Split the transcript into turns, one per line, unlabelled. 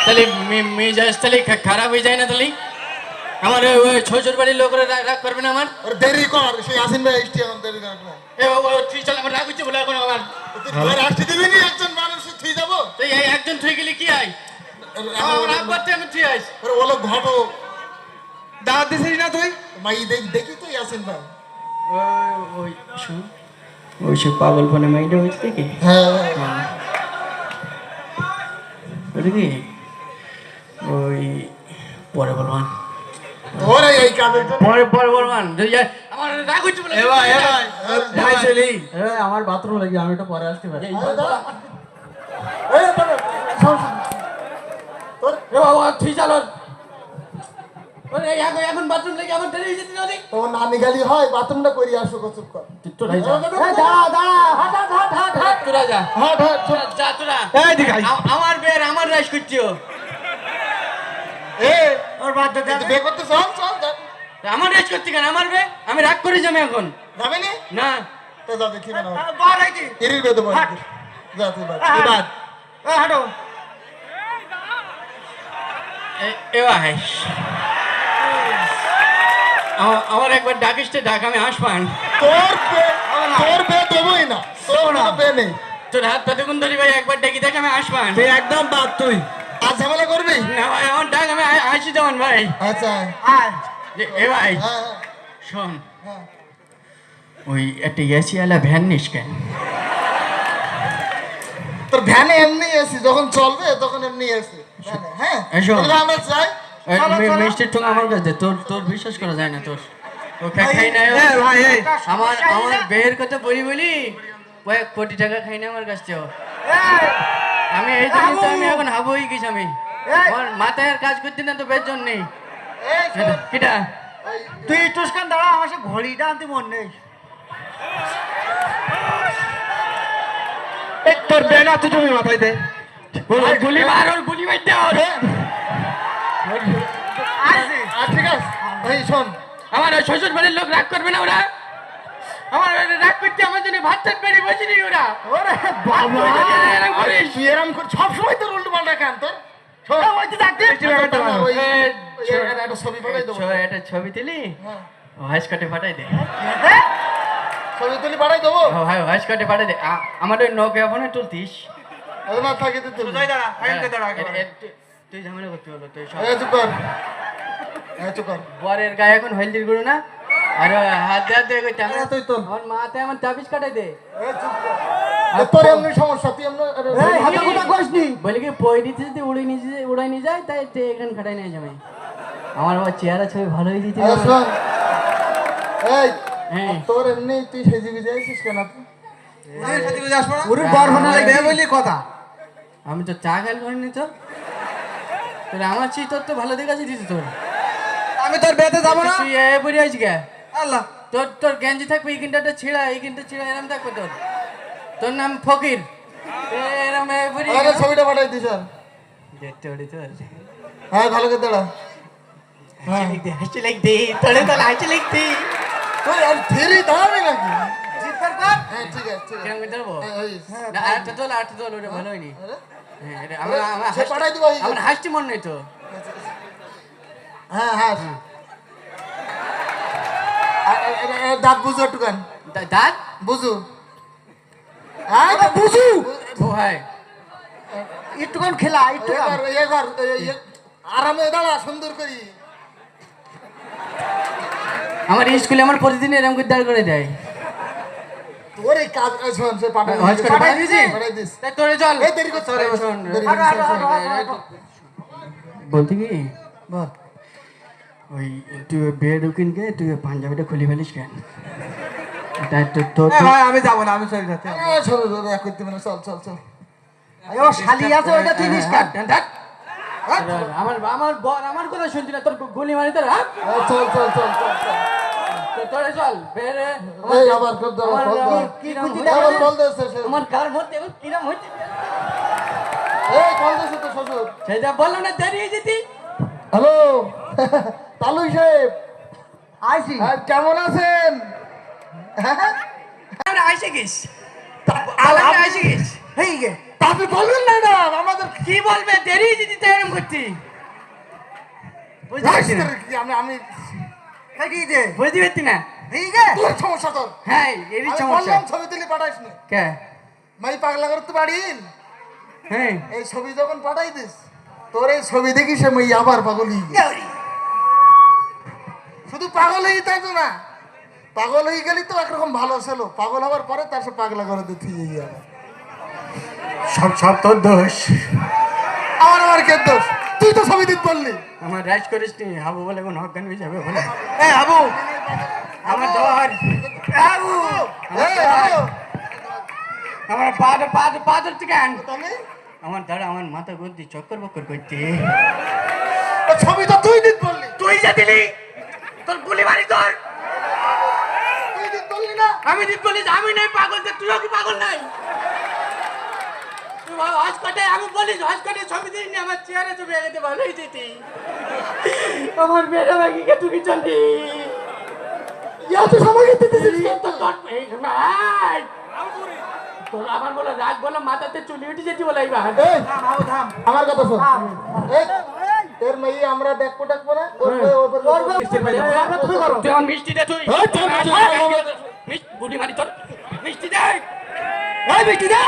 তাহলে মেজাজ তাহলে খারাপ হয়ে যায় না তাহলে আমার ওই শ্বশুর বাড়ির লোকরা রাগ করবে না আমার
ওর দেরি কর সেই আসেন ভাই এসটি এখন দেরি কর
এ বাবা তুই চল আমার রাগ হচ্ছে বলে এখন আমার
তুই ঘরে আসতে দিবি না একজন মানুষ তুই যাব
তো এই একজন থুই গেলে কি হয় আমার রাগ করতে আমি তুই আইস
ওরে বলো ঘটো
দাওয়াত দিছিস না তুই?
মাই দেখি তুই আসেন ভাই
ওই শুন ওই সব পাগল ফোনে মাইন্ড হয়েছে দেখি
হ্যাঁ
ওটা কি ওই পরে বলবান
ওরে এই কাজটা
পরে বলবান আমার রাগ হচ্ছে বলে
ভাই চলি।
আমার বাথরুম লাগি আমি একটু পরে আসতে পারি
এ বাবা তুই চালো ওরে এখন বাথরুম লেগে আমার দেরি হয়ে যেতে না রে
তোমার নানি গালি হয় বাথরুমটা করি আসো চুপ কর
তোরা যা
দাঁড়া হাট
তোরা যা
হাট হাট
যা তোরা
এই দিকে আয়।
আমার বের আমার রাইস করছিও
এ
ওর বাদ দে
তুই বে করতে চল চল যা।
আমার রাইস করতে কেন আমার বে আমি রাগ করে যাবো এখন
যাবে নি
না
তো যা দেখি না
বার আইতি
এরির বেদ বল যা তুই বাদ তুই বাদ
হাঁটো
এ ভাই আমার একবার ডাকিসতে ডাক আমি আসবান
তোর বে দেবই না তোর না বে নেই
তোর হাত কতক্ষণ ধরি ভাই একবার ডাকি দেখ আমি আসবান
তুই একদম বাদ তুই।
আর ঝামেলা করবি
না ভাই আমার ডাক আমি আসি যেমন ভাই
আচ্ছা
আয়
এ ভাই
হ্যাঁ
শোন
হ্যাঁ
ওই একটা এসিওয়ালা ভ্যান নিস কেন
তোর ভ্যানে এমনি এসি যখন চলবে তখন এমনি এসি ভ্যানে, হ্যাঁ
এসো।
তাহলে আমরা যাই
মিষ্টির ঠোঙা আমার কাছে তোর বিশ্বাস করা যায় না তোর ও খাই না
এ ভাই এই
আমার বের কথা বলি কয়েক কোটি টাকা খাই না আমার কাছ থেকে আমি এই জন্য তো আমি এখন হাবো হয়ে গেছি আমি আমার মাথায় আর কাজ করতে না তো বের জন্য কিটা
তুই টুসকান দাঁড়া আমার সে ঘড়িটা আনতে মন নেই
তোর বেনা তুই তুমি মাথায় দে।
গুলি মার ওর গুলি মার দে ওর
আসি
আর ঠিক আছে এই শোন
আমার ওই শ্বশুর বাড়ির লোক রাগ করবে না ওরা আমার রাগ করতে আমার জন্য ভাত টাত বেরিয়ে বসিনি ওরা
ওরে বাবা তুই এরম করে সবসময় তোর উল্টো পাল্টা কেন তোর শোন,
ওই তো ডাকতে
ওই
এ,
একটা ছবি পাঠাই দেবো
একটা ছবি তুলি
হ্যাঁ।
ভয়েস কাটে পাঠাই দে
ছবি তুলি পাঠাই দেবো
ভয়েস কাটে পাঠাই দে আমার ওই নোকিয়া ফোনে তুলতিস
ওই না থাকে তো তুই
তুই দাঁড়া ফাইনতে দাঁড়া
তুই ঝামেলা করতে হলো তুই সব
চুপ কর চুপ কর
বরের গায়ে এখন হলদির গুঁড়ো না আর হাত হাতে
তুই তোল
আমার মাথায় আমার তাবিজ কাটাই দে
চুপ কর তোর এমনি সমস্যা তুই এমনি
এই হাতে কথা কইসনি
বলে কি পই দিতে যদি উড়াই নিয়ে যায় তাই এখানে খাটাই নিয়ে যাবে আমার আবার চেহারা ছবি ভালো হয়ে যেতে
শোন এই
হ্যাঁ
তোর এমনি তুই সেজে গুজে আইছিস কেন তুই
ওরে বার হনা লাগবে বলি কথা
আমি তো চা খেয়াল করিনি তো তোর আমার চেয়ে তোর তো ভালো দেখাচ্ছি দিতে তোর
আমি তোর বেতে যাব না
তুই এ পড়ে আছিস কে
আল্লাহ
তোর গেঞ্জি থাকবে এই কিনটা ছিঁড়া এরম থাকবে তোর নাম ফকির এরম এ পড়ে
আরে ছবিটা পাঠাই দিস আর
দেখতে ওড়ি তো
হ্যাঁ ভালো করে দাঁড়া
হাসি লাগতে তোরে তো হাসি লাগতে
তুই আর ধীরে দাঁড়াবি নাকি
জিতবার কর
হ্যাঁ ঠিক আছে ঠিক আছে
কিরম করতে পারবো
এই,
না আটটা তোল ওটা ভালো হয়নি
আরে,
হ্যাঁ আমার
সে পাঠাই দিব
আমার হাসটি মন নেই তো
হ্যাঁ হ্যাঁ দাঁত বুঝু একটু গান
দাঁত
বুঝু হ্যাঁ বুঝু
ও ভাই
একটুক্ষণ খেলা একটু
এবার আরামে দাঁড়া সুন্দর করি
আমার স্কুলে আমার প্রতিদিন এরকম করে দাঁড় করে দেয়
তোর এই কাজ শোন সে পাঠাই
হজ করে পাঠাই দিছি?
পাঠাই দিস
তাই তোরে চল
এই দেরি করতে
তোরে
হবে।
শোন
দেরি
বলতে কি
বল
ওই তুই বেড উকিন কে তুই পাঞ্জাবিটা খুলে ফেলিস কেন তাই তোর
ভাই আমি যাব না আমি চলে যাচ্ছি
চল এক করতে মানে চল চল চল
ও শালি আছে ওটা তুই নিস কাট
আমার আমার বর আমার কথা শুনছি না তোর গুলি মারি তোর হ্যাঁ
চল চল চল চল চল
তোরে চল বেরে
এই আবার কর দাও কল দাও
কি খুঁজি
আবার কল দে
আমার কার মধ্যে এখন কিরম হচ্ছে
এই কল দে তো শ্বশুর
সেটা বললাম না দেরি হয়ে যেতি
হ্যালো তালু সাহেব
আইছি
কেমন আছেন
আমরা আইসে গেছ আলাদা আইসে গেছ
হেই গে
আপনি বলবেন না এটা আমাদের
কি বলবে দেরি যদি তাই এরকম করছি বুঝতে পারছি না
কি আমি আমি
কাটি দে
বুঝতে পারছি না
ঠিক আছে
তোর সমস্যা তোর
হ্যাঁ এরই
আমি
সমস্যা
বললাম ছবি তুলি পাঠাইস না
কে
মাই পাগলা করতে পারি
হ্যাঁ
এই ছবি যখন পাঠাই দিস তোর এই ছবি দেখি সে মই আবার পাগল হয়ে গেল। শুধু পাগল হয়ে তাই তো না পাগল হয়ে গেলি তো একরকম ভালো ছিল পাগল হওয়ার পরে তার সে পাগলা করে দিতে গিয়ে
সব সব তোর দোষ
আমার কে দোষ তুই তো ছবি দিতে বললি
আমার রাইজ করিস নি হাবু বলে কোন অজ্ঞান হয়ে যাবে বলে এ হাবু আমার ধর
বাবু
আমার পাদর থেকে আন
তাহলে
আমার দাঁড়া আমার মাথা গন্তি চক্কর বক্কর করতে
ও ছবি তো তুই দিতে বললি
তুই যে দিলি তোর গুলি মারি তোর
তুই দিতে বললি না
আমি দিত বলিস আমি নাই পাগল তো তুইও কি পাগল নাই তুই হসপিটালে আমি বলিস হসপিটালে ছবি দিস নি আমার চেয়ারে ছবি আগে ভালোই দিতি আমার বেড়া বাকিকে তুমি চলি
এত সময় দিতেছিস
তোর আমার বলে রাগ বলে মাথাতে চুলি উঠে যেতে বলে এইবার
এই আমার কথা শোন এই তোর মেয়ে আমরা দেখবো ডাকবো না
তুই আমার মিষ্টি দে তুই
এই, তুই মিষ্টি দে।
মিষ্টি গুলি মারি তোর মিষ্টি দে এই মিষ্টি দে